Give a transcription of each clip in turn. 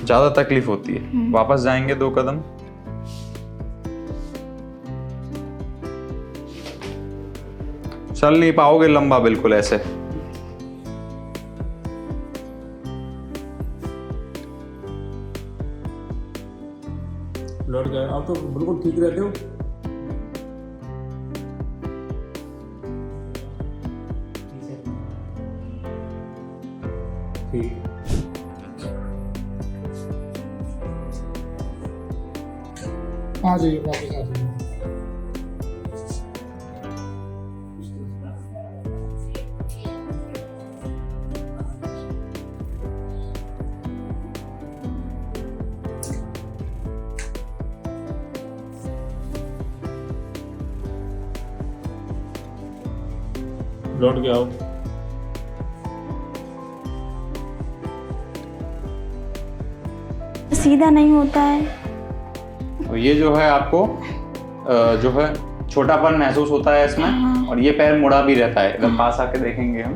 ज्यादा तकलीफ होती है। वापस जाएंगे 2 कदम। चल नहीं पाओगे लंबा बिल्कुल ऐसे। लौट गए। आप तो बिल्कुल ठीक रहते हो। ठीक। आ जाइए, वापस आ जाइए। लौट के आओ। सीधा नहीं होता है। तो ये जो है आपको जो है छोटापन महसूस होता है इसमें, और ये पैर मुड़ा भी रहता है। इधर पास आके देखेंगे हम,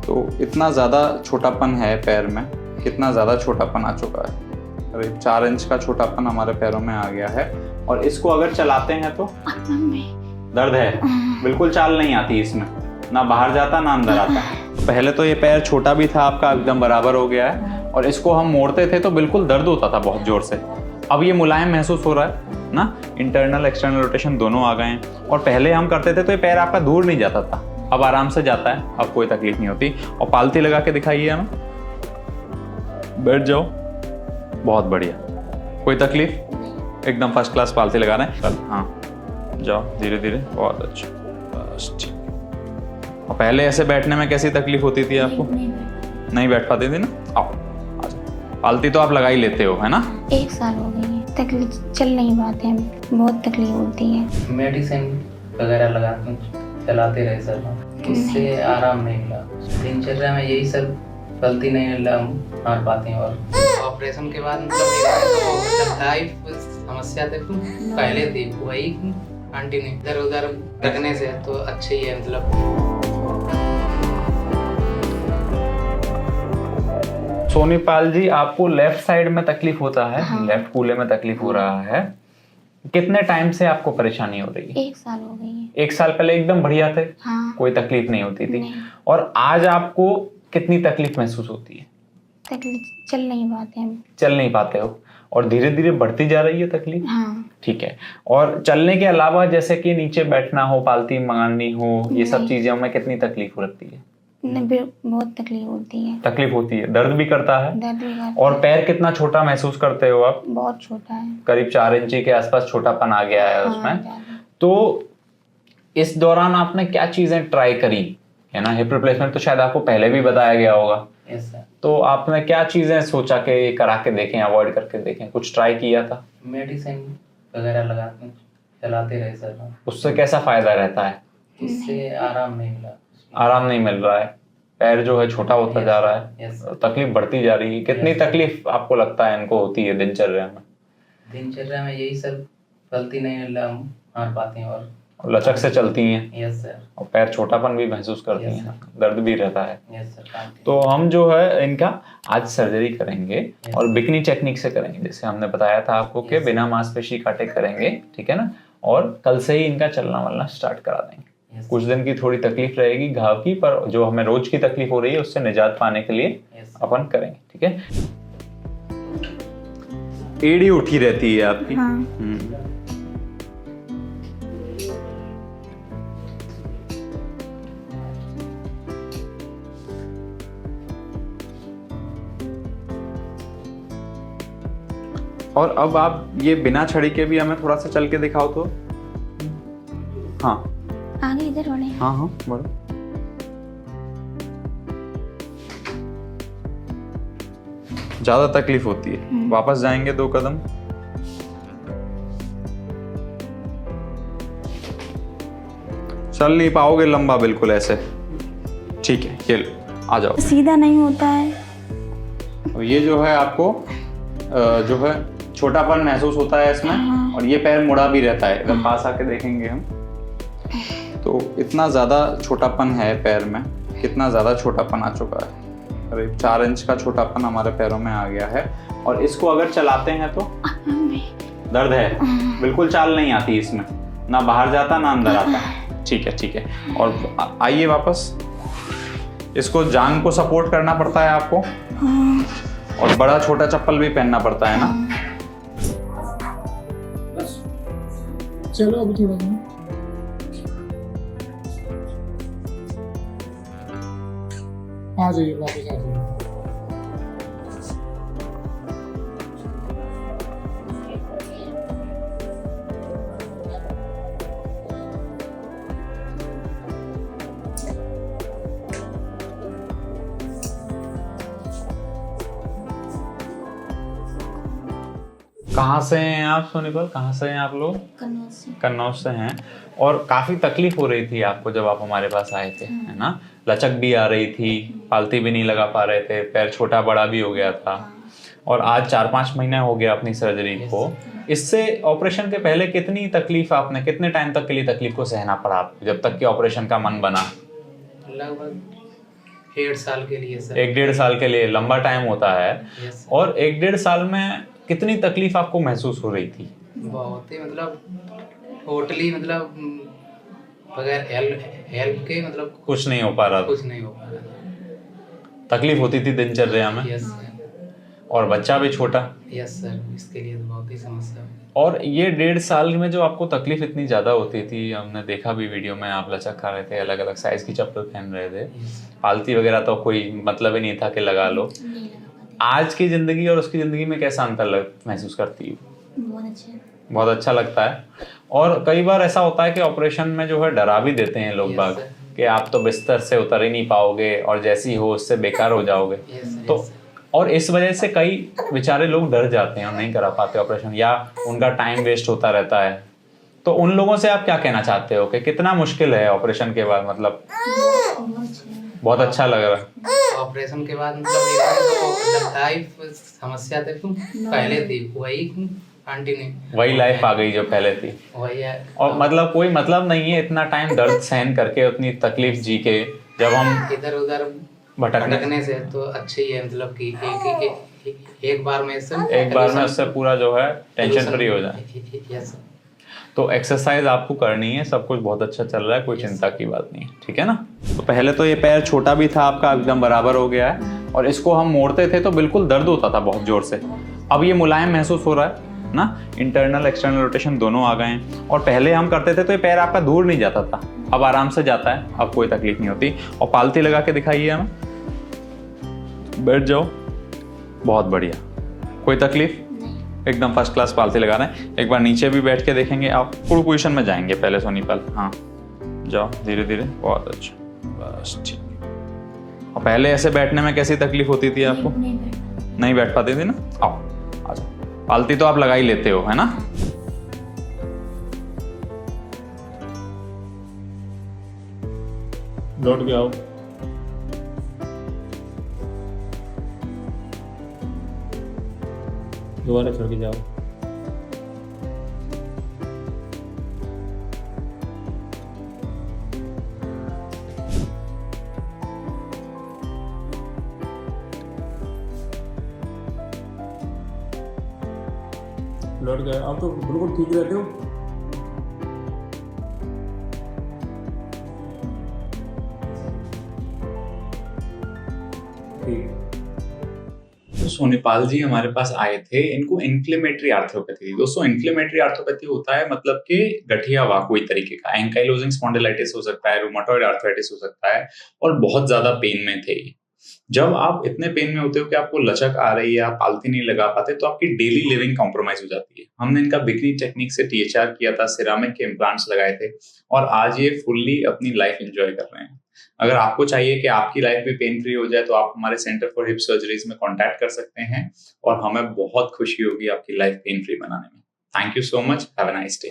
तो इतना ज़्यादा छोटापन है पैर में, कितना ज़्यादा छोटापन आ चुका है। करीब 4 इंच का छोटापन हमारे पैरों में आ गया है। और इसको अगर चलाते हैं तो दर्द है, बिल्कुल चाल नहीं आती इसमें, ना बाहर जाता ना अंदर आता। पहले तो ये पैर छोटा भी था आपका, एकदम बराबर हो गया है, और इसको हम मोड़ते थे तो बिल्कुल दर्द होता था बहुत जोर से। अब ये मुलायम महसूस हो रहा है ना, इंटरनल एक्सटर्नल रोटेशन दोनों आ गए हैं। और पहले हम करते थे तो ये पैर आपका दूर नहीं जाता था, अब आराम से जाता है, अब कोई तकलीफ नहीं होती। और पालती लगा के दिखाइए हमें, बैठ जाओ, बहुत बढ़िया, कोई तकलीफ, एकदम फर्स्ट क्लास पालती लगा रहे हैं। चल हाँ, जाओ धीरे धीरे, बहुत अच्छा, बस ठीक। और पहले ऐसे बैठने में कैसी तकलीफ होती थी आपको? नहीं बैठ पाती थी ना? आओ, पालती तो आप लगा ही लेते हो, है ना? 1 साल हो गई है, तकलीफ, चल नहीं पाते हैं, बहुत तकलीफ होती है। मेडिसिन वगैरह लगाते चलाते रहे सर, इससे आराम नहीं मिला। दिनचर्या में यही सर गलती नहीं मार पाते हैं। और ऑपरेशन के बाद मतलब लाइफ समस्या देखो पहले थी वही आंटी ने इधर उधर रखने से तो अच्छे ही है। मतलब सोनीपाल जी, आपको लेफ्ट साइड में तकलीफ होता है, हाँ। लेफ्ट कूल्हे में तकलीफ हो रहा है। कितने टाइम से आपको परेशानी हो रही है? 1 साल हो गई है। 1 साल पहले एकदम बढ़िया थे, हाँ। कोई तकलीफ नहीं होती थी नहीं। और आज आपको कितनी तकलीफ महसूस होती है? तकलीफ, चल नहीं पाते हैं। चल नहीं पाते हो, और धीरे धीरे बढ़ती जा रही है तकलीफ? हाँ। ठीक है। और चलने के अलावा जैसे कि नीचे बैठना हो, पालती मंगानी हो, ये सब चीजों में कितनी तकलीफ लगती है? बहुत तकलीफ होती है। तकलीफ होती है, दर्द भी करता है? दर्द भी करता और है। पैर कितना छोटा महसूस करते हो आप? बहुत छोटा है, करीब 4 इंची के आसपास छोटापन आ गया है उसमें। हाँ, तो इस दौरान आपने क्या चीजें ट्राई करी है ना? हिप रिप्लेसमेंट तो शायद आपको पहले भी बताया गया होगा। Yes sir. तो आपने क्या चीजें सोचा कि करा के देखें, अवॉइड करके देखें, कुछ ट्राई किया था? मेडिसिन वगैरह लगाते चलाते रहे सर, उससे कैसा फायदा रहता है? इससे आराम नहीं मिला। आराम नहीं मिल रहा है, पैर जो है छोटा होता जा रहा है, तकलीफ बढ़ती जा रही है। कितनी तकलीफ आपको लगता है इनको होती है दिनचर्या में? दिनचर्या में यही सर गलती नहीं मार पाते हैं और लचक से चलती हैं। Yes sir. और पैर छोटापन भी महसूस करती हैं, दर्द भी रहता है। Yes sir. तो हम जो है इनका आज सर्जरी करेंगे और बिकनी टेक्निक से करेंगे, जैसे हमने बताया था आपको कि बिना मांसपेशी काटे करेंगे, ठीक है ना? और कल से ही इनका चलना वलना स्टार्ट करा देंगे। कुछ दिन की थोड़ी तकलीफ रहेगी घाव की, पर जो हमें रोज की तकलीफ हो रही है उससे निजात पाने के लिए अपन करेंगे, ठीक है? एड़ी उठी रहती है आपकी। हाँ। और अब आप ये बिना छड़ी के भी हमें थोड़ा सा चल के दिखाओ तो। हाँ आगे इधर बढ़े। हाँ हाँ बढ़ो। ज्यादा तकलीफ होती है, वापस जाएंगे 2 कदम। चल नहीं पाओगे लंबा बिल्कुल ऐसे, ठीक है? ये लो, आ जाओ। सीधा नहीं होता है। और ये जो है आपको जो है छोटापन महसूस होता है इसमें, और ये पैर मुड़ा भी रहता है। इधर पास आके देखेंगे हम, तो इतना ज़्यादा छोटापन है पैर में, कितना ज़्यादा छोटापन आ चुका है। करीब 4 इंच का छोटापन हमारे पैरों में आ गया है। और इसको अगर चलाते हैं तो दर्द है, बिल्कुल चाल नहीं आती इसमें, ना बाहर जाता ना अंदर आता। ठीक है, ठीक है। और आइए वापस, इसको जांग को सपोर्ट करना पड़ता है आपको, और बड़ा छोटा चप्पल भी पहनना पड़ता है ना। बस चलो अभी थोड़ा सा आ जाइए, वापस आ जाइए। कहाँ से हैं आप सोनीपल, कहाँ से हैं आप लोग? कन्नौज से हैं। और काफ़ी तकलीफ हो रही थी आपको जब आप हमारे पास आए थे, है ना? लचक भी आ रही थी, पालती भी नहीं लगा पा रहे थे, पैर छोटा बड़ा भी हो गया था, और आज 4-5 महीने हो गया अपनी सर्जरी को। इससे ऑपरेशन के पहले कितनी तकलीफ आपने, कितने टाइम तक के लिए तकलीफ को सहना पड़ा आपको, जब तक कि ऑपरेशन का मन बना? लगभग 1.5 साल के लिए सर। 1-1.5 साल के लिए लंबा टाइम होता है। यस। और 1-1.5 साल में कितनी तकलीफ आपको महसूस हो रही थी? बहुत ही, मतलब टोटली, मतलब बगैर हेल्प के मतलब कुछ नहीं हो पा रहा था, कुछ नहीं हो पा रहा था। तकलीफ होती थी दिनचर्या में। Yes sir. और बच्चा भी छोटा। यस सर, इसके लिए तो बहुत ही समस्या है। और ये 1.5 साल में जो आपको तकलीफ इतनी ज़्यादा होती थी, हमने देखा भी वीडियो में, आप लचक खा रहे थे, अलग अलग साइज़ की चप्पल पहन रहे थे, पालती वगैरह तो कोई मतलब ही नहीं था कि लगा लो। आज की ज़िंदगी और उसकी ज़िंदगी में कैसा अंतर महसूस करती हो? बहुत अच्छा लगता है। और कई बार ऐसा होता है कि ऑपरेशन में जो है डरा भी देते हैं लोग बाग कि आप तो बिस्तर से उतर ही नहीं पाओगे और जैसी हो उससे बेकार हो जाओगे। तो और इस वजह से कई बेचारे लोग डर जाते हैं और नहीं करा पाते ऑपरेशन, या उनका टाइम वेस्ट होता रहता है। तो उन लोगों से आप क्या कहना चाहते हो कि कितना मुश्किल है ऑपरेशन के बाद? मतलब बहुत अच्छा लग रहा है। ऑपरेशन के बाद मतलब एकदम तो लाइफ समस्या थी, पहले थी वही आंटी ने, वही लाइफ आ गई जो पहले थी। वही है। और मतलब कोई मतलब नहीं है इतना टाइम दर्द सहन करके, उतनी तकलीफ जी के, जब हम इधर उधर भटकने से तो अच्छी है, मतलब कि एक बार में उससे पूरा जो है टेंशन फ्री हो जाए। यस। तो एक्सरसाइज आपको करनी है, सब कुछ बहुत अच्छा चल रहा है, कोई चिंता की बात नहीं है, ठीक है ना? तो पहले तो ये पैर छोटा भी था आपका, एकदम बराबर हो गया है, और इसको हम मोड़ते थे तो बिल्कुल दर्द होता था बहुत जोर से। अब ये मुलायम महसूस हो रहा है ना, इंटरनल एक्सटर्नल रोटेशन दोनों आ गए हैं। और पहले हम करते थे तो ये पैर आपका दूर नहीं जाता था, अब आराम से जाता है, अब कोई तकलीफ नहीं होती। और पालती लगा के दिखाइए हमें, बैठ जाओ, बहुत बढ़िया, कोई तकलीफ? एकदम फर्स्ट क्लास पालती लगा रहे हैं। एक बार नीचे भी बैठ के देखेंगे, आप फुल पोजीशन में जाएंगे पहले सोनीपल, हाँ जाओ धीरे धीरे, बहुत अच्छा, बस ठीक। और पहले ऐसे बैठने में कैसी तकलीफ होती थी आपको? नहीं बैठ पाती थी ना? आओ आ जाओ, पालती तो आप लगा ही लेते हो, है ना? लौट के आओ। दोबारा चढ़ के जाओ। लौट गए, आप तो बिल्कुल ठीक रहते हो। तो सोनीपाल जी हमारे पास आए थे, इनको इन्फ्लेमेटरी आर्थ्रोपैथी थी। दोस्तों इन्फ्लेमेटरी आर्थ्रोपैथी होता है मतलब कि गठिया हुआ कोई तरीके का, एंकाइलोजिंग स्पॉन्डिलाइटिस हो सकता है, रूमेटॉइड आर्थराइटिस हो सकता है, और बहुत ज्यादा पेन में थे। जब आप इतने पेन में होते हो कि आपको लचक आ रही है, आप पालती नहीं लगा पाते, तो आपकी डेली लिविंग कॉम्प्रोमाइज हो जाती है। हमने इनका बिकनी टेक्निक से THR किया था, सिरामिक के इम्प्लांट्स लगाए थे, और आज ये फुल्ली अपनी लाइफ एंजॉय कर रहे हैं। अगर आपको चाहिए कि आपकी लाइफ भी पेन फ्री हो जाए, तो आप हमारे सेंटर फॉर हिप सर्जरीज में कांटेक्ट कर सकते हैं, और हमें बहुत खुशी होगी आपकी लाइफ पेन फ्री बनाने में। Thank you so much, have a nice day.